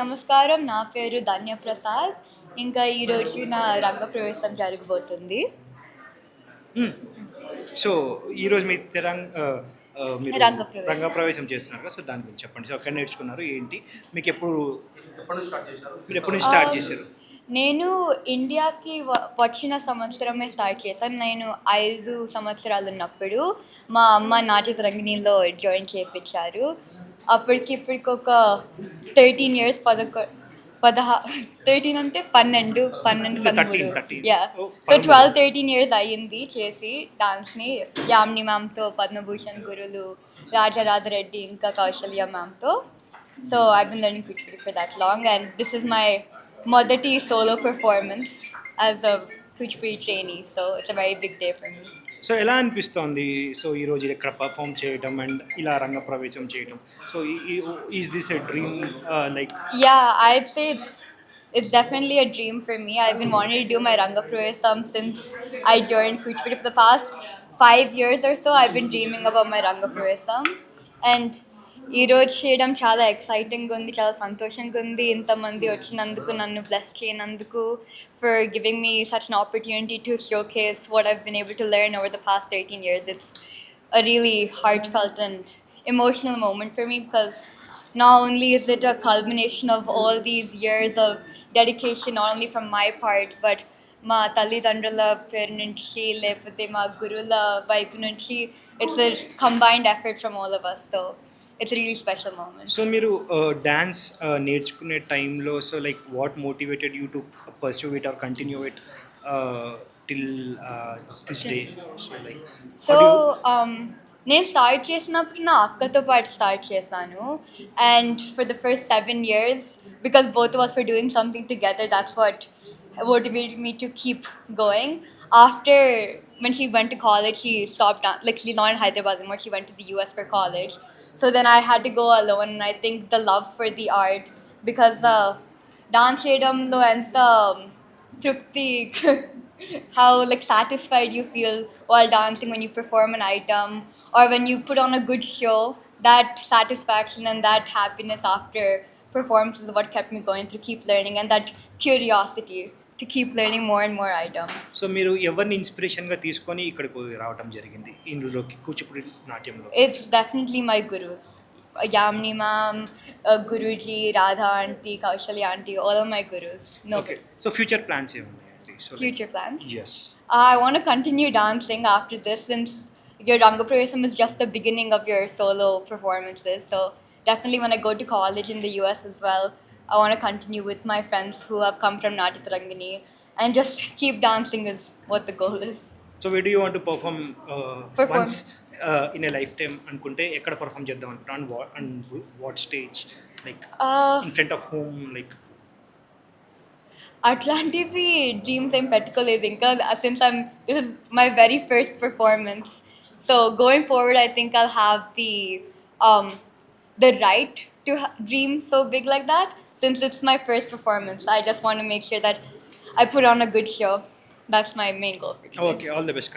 నమస్కారం, నా పేరు ధన్యప్రసాద్. ఇంకా ఈరోజు నా రంగప్రవేశం జరగబోతుంది. సో ఈరోజు మీ మీరు రంగప్రవేశం చేస్తున్నారు కదా, సో దాని గురించి చెప్పండి. సో ఎక్కడ నేర్చుకున్నారు, ఏంటి, మీకు ఎప్పుడు నుంచి స్టార్ట్ చేశారు? నేను ఇండియాకి వచ్చిన సంవత్సరమే స్టార్ట్ చేశాను. నేను 5 సంవత్సరాలు ఉన్నప్పుడు మా అమ్మ నాట్య రంగిణిలో జాయిన్ చేయించారు. ఇప్పటికి ఒక 13 ఇయర్స్ 13 అంటే 12 13 యా. సో 12-13 ఇయర్స్ అయ్యింది చేసి డాన్స్ని యామిని మ్యామ్తో, పద్మభూషణ్ గురులు, రాజారాధరెడ్డి, ఇంకా కౌశల్య మ్యామ్తో. So I been learning Kuchipudi for that long and this is my మొదటి solo performance as a Kuchipudi trainee, so it's a very big day for me. So ఎలా అనిపిస్తోంది సో ఈరోజు ఇక్కడ పర్ఫామ్ చేయటం అండ్ ఇలా రంగప్రవేశం చేయటం so is this a dream like Yeah, I'd say it's definitely a dream for me. I've been wanting to do my Ranga Pravesam since I joined Kuchipudi. For the past 5 years or so, I've been dreaming about my Ranga Pravesam. And ఈ రోజు చేయడం చాలా ఎక్సైటింగ్గా ఉంది, చాలా సంతోషంగా ఉంది. ఇంతమంది వచ్చినందుకు, నన్ను బ్లెస్ చేయనందుకు, for giving me such an opportunity to showcase what I've been able to learn over the past 13 years. It's a really heartfelt and emotional moment for me because not only is it a culmination of all these years of dedication, not only from my part, but మా తల్లిదండ్రుల పేరు నుంచి లేకపోతే మా గురువుల వైపు నుంచి, it's a combined effort from all of us. So it's a really special moment. So మీరు డ్యాన్స్ నేర్చుకునే టైంలో so like what motivated you to pursue it or continue it till this day so like so నేను start చేసినప్పుడు నా అక్కతో పాటు start చేశాను. And for the first 7 years, because both of us were doing something together, that's what motivated me to keep going. After, when she went to college, she stopped, like she's not in Hyderabad anymore, she went to the US for college. So then I had to go alone, and I think the love for the art, because dance చేయడంలో ఎంత తృప్తి, how like satisfied you feel while dancing when you perform an item or when you put on a good show, that satisfaction and that happiness after performance is what kept me going to keep learning, and that curiosity to keep learning more and more items. So మీరు ఎవరిని ఇన్స్పిరేషన్గా తీసుకొని ఇక్కడికి రావడం జరిగింది ఇందులోకి Kuchipudi నాట్యంలో? It's definitely my gurus. Yamni ma'am, Guruji, Radha auntie, Kaushalya auntie, all of my gurus. No okay so future plans ఏమున్నాయండి? So future plans. Yes I want to continue dancing after this, since your Ranga Pravesam is just the beginning of your solo performances. So definitely when I go to college in the US as well, I want to continue with my friends who have come from Natyatarangani and just keep dancing is what the goal is. So way do you want to perform Perform. Once in a life time అనుకుంటే ఎక్కడ perform చేద్దాం అనుకుంటాను and what stage like in front of home like? అట్లాంటివి dreams ఏం పెట్టుకోలేదు ఇంకా, since this is my very first performance. So going forward, I think I'll have the right to dream so big like that. Since it's my first performance, I just want to make sure that I put on a good show. That's my main goal for today. Okay all the best.